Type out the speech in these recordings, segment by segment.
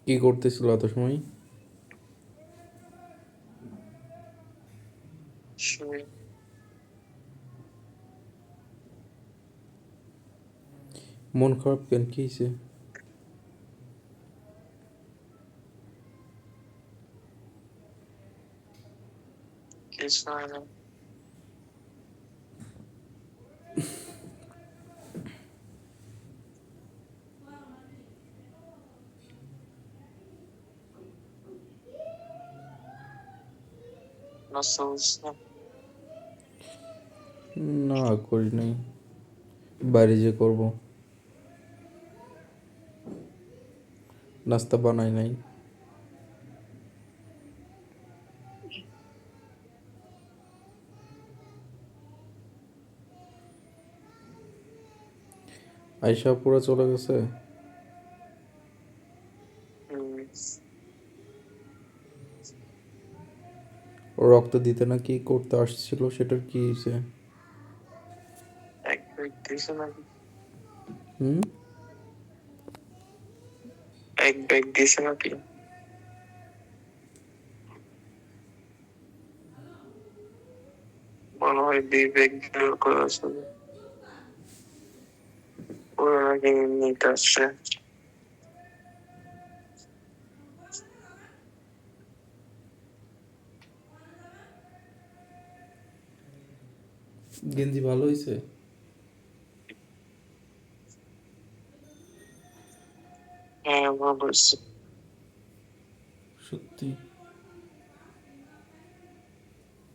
কি করতেছিল এত সময়? শুয়ে মন খারাপ কেন, কি হয়েছে? কিছু হয় না। নাস্তা করছি না। না, করি নাই। বাইরে যে করব। নাস্তা বানাই নাই। আয়শা পুরা চলে গেছে। হুম, ও রক্ত দিতে না কি করতে আসছিল, সেটার কি হয়েছে? এক ব্যাগ দিয়েছে নাকি? হুম। এক ব্যাগ দিয়েছে নাকি? মনে হয় 2 ব্যাগ বের করে আসবে। ওরা নাকি নিতে আসছে। গেঞ্জি ভালো হয়েছে? হ্যাঁ, ভালো হয়েছে। সত্যি?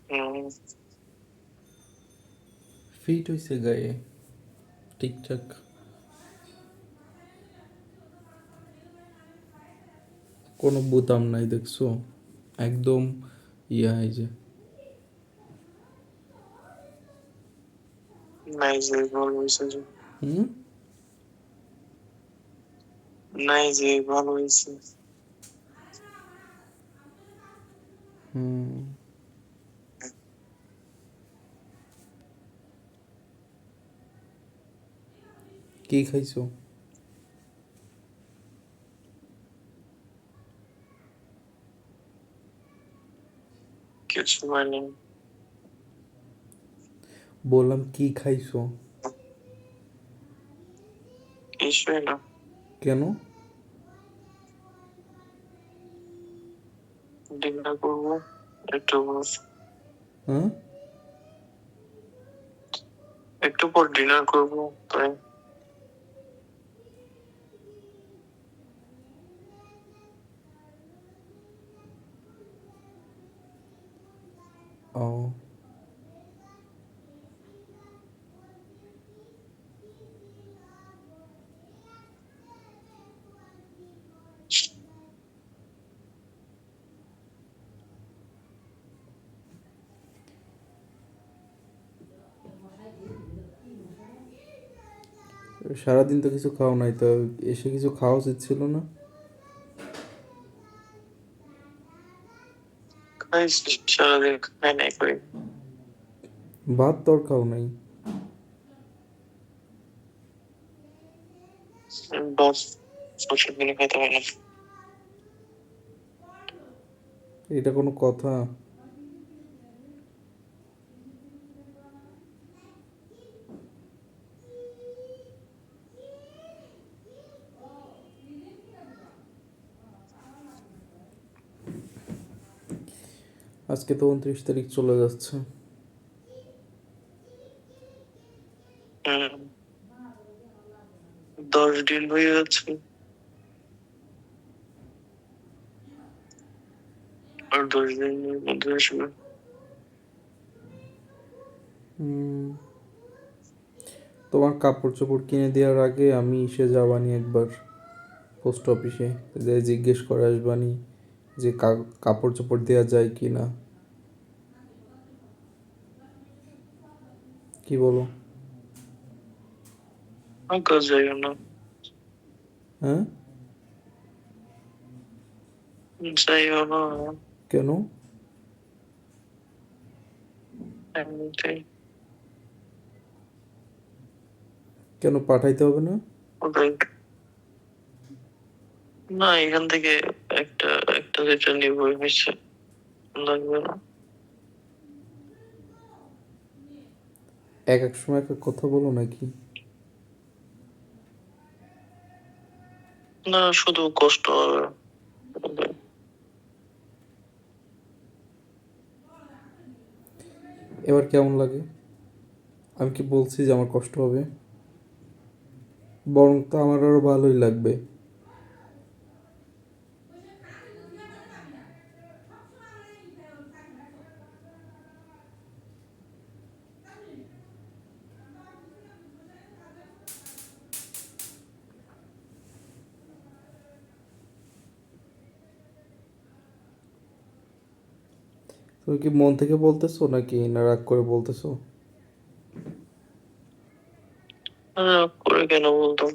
হুম, ফিট হয়েছে গায়ে? ঠিকঠাক? কোনো বোতাম নাই দেখছো? একদম এই যে। নাই যে ভালো হয়েছে যে। হুম। নাই যে ভালো হয়েছে। হুম। কি খাইছো? কিছু মানে বললাম কি খাইছো? কিছুই না। কেন? ডিনার করবো একটু পর। হ্যাঁ। একটু পর ডিনার করবো, তাই। ও। সারাদিন তো কিছু খাও নাই, তো এসে কিছু খাওয়া উচিত ছিল না? খাইছি, সারাদিন খাই নাই কই। ভাত তোর খাও নাই? বাস ওষুধ কিনে খাইতে হয় না। এটা কোনো কথা? আজকে তো 29 তারিখ চলে যাচ্ছে। হুম, 10 দিন হয়ে যাচ্ছে। আর 10 দিনের মধ্যে আসবে। হুম। তোমার কাপড় চোপড় কিনে দেওয়ার আগে আমি এসে যাবানি একবার পোস্ট অফিসে, যে জিজ্ঞেস করে আসবানি যে কাপড় চোপড় দেওয়া যায় কি না। কি বলো? কাজ যাইও না। হ্যাঁ। যাইও না, কেন? এমনিতেই। কেন পাঠাইতে হবে না? ওটাই। না, এখান থেকে একটা একটা যেটা নিবই হয়েছে, লাগবে না। এক এক সময় এক এক কথা বলো নাকি? না, শুধু কষ্ট হবে। এবার কেমন লাগে? আমি কি বলছি যে আমার কষ্ট হবে? বরং তো আমার আরো ভালোই লাগবে। তুমি কি মন থেকে বলতেছো নাকি না রাগ করে বলতেছো? করে কেন বলতাম?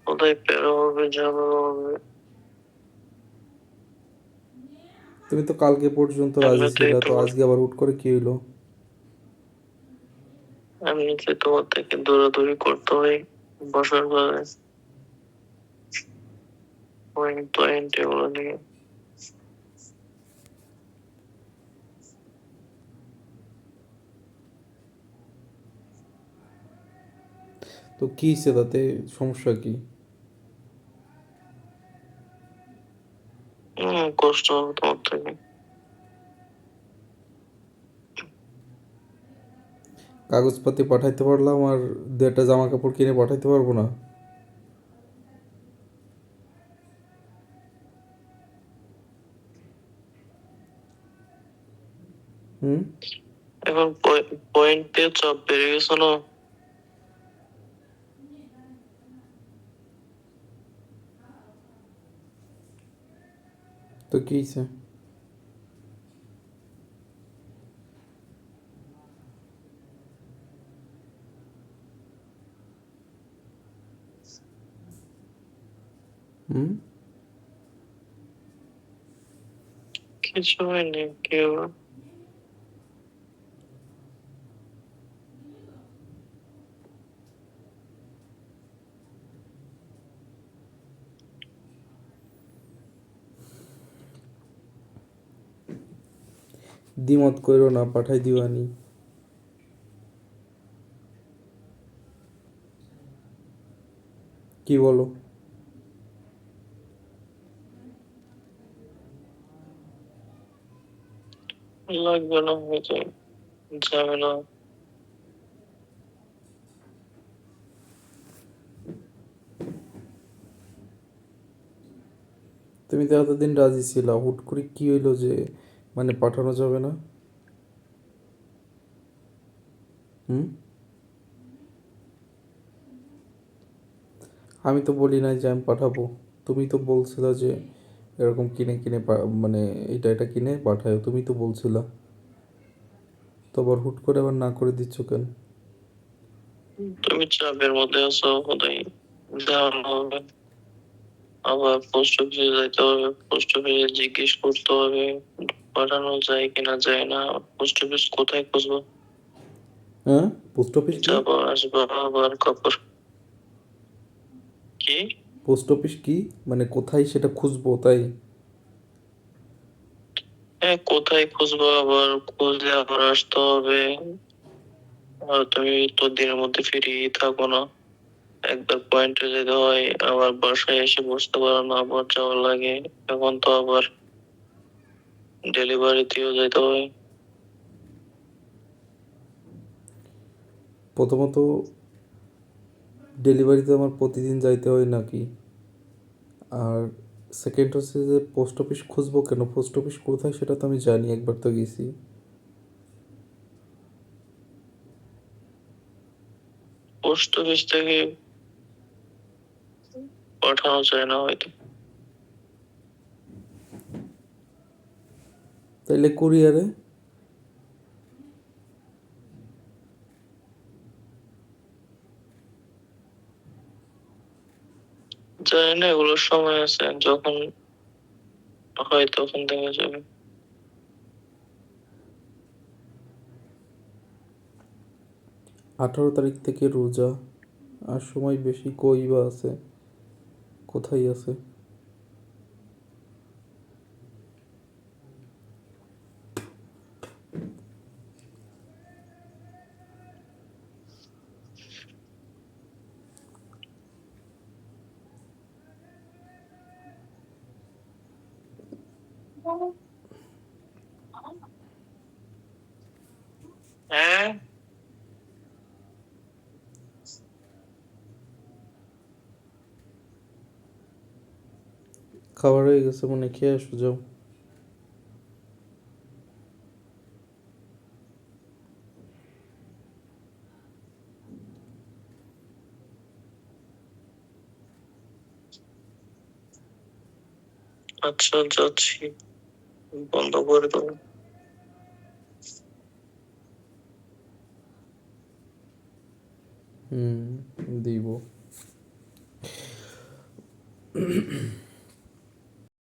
কোথায় পেরো হবে, ঝামেলা হবে। তুমি তো কালকে পর্যন্ত রাজি এমনিতেই ছিলা, তো তোমার আজকে আবার হুট করে কি হইলো? এমনিতেই তোমার থেকে দৌড়াদৌড়ি করতে হয় বসার ঘরে, পয়েন্ট পয়েন্ট এগুলো নিয়ে। তো কি হইছে তাতে? সমস্যা কি? কষ্ট হবে তোমার থেকে। কাগজপাতি পাঠাইতে পারলাম আর দু একটা জামা কাপড় কিনে পাঠাইতে পারবো না? হুম? এখন পয়েন্টে চাপ বেড়ে গেছে না। তো কি হইছে? হুম? কিছু হয়নি, কেউ দ্বিমত কইরো না, পাঠাই দিওয়ানি। কি বলো? লাগবে না, হয়তো ঝামেলা। তুমি তো এতদিন রাজি ছিলা, হুট করে কি হইলো যে মানে পাঠানো যাবে না? হুম? আমি তো বলি নাই যে আমি পাঠাবো। তুমি তো বলছিলা যে এরকম কিনে কিনে মানে এটা এটা কিনে পাঠায়, তুমি তো বলছিলা। তো আবার হুট করে আবার না করে দিচ্ছ কেন? তুমি চাপের মধ্যে আছো, কোথায় ঝামেলা হবে। আবার পোস্ট অফিসে যাইতে হবে, পোস্ট অফিসে জিজ্ঞেস করতে হবে পাঠানো যায় কিনা যায় না। পোস্ট অফিস কোথায় খুঁজবো? হ্যাঁ, পোস্ট অফিস কি? যাবো আসবো আবার কাপড়। কি? পোস্ট অফিস কি মানে কোথায় সেটা খুঁজবো তাই? হ্যাঁ, কোথায় খুঁজবো, আবার খুঁজলে আবার আসতে হবে। আর তুমি তো দিনের মধ্যে ফ্রি থাকো না। একবার পয়েন্টে যেতে হয়, আবার বাসায় এসে বসতে পারো না, আবার যাওয়া লাগে। এখন তো আবার ডেলিভারিতেও যেতে হয়। প্রথমত ডেলিভারিতে আমার প্রতিদিন যাইতে হয় নাকি? আর সেকেন্ড হচ্ছে যে পোস্ট অফিস খুঁজবো কেন? পোস্ট অফিস কোথায় সেটা তো আমি জানি, একবার তো গেছি। পোস্ট অফিস থেকে পাঠানো যায় না হয়তো। তাইলে কুরিয়ারে? জানি না, এগুলোর সময় আছে, যখন হয় তখন দেখা যাবে। 18 তারিখ থেকে রোজা, আর সময় বেশি কই বা আছে? কোথায় আছে? হ্যাঁ, খাবার হয়ে গেছে মনে, খেয়ে আসো যাও। আচ্ছা যাচ্ছি, বন্ধ করে দেবো। হুম, দিব।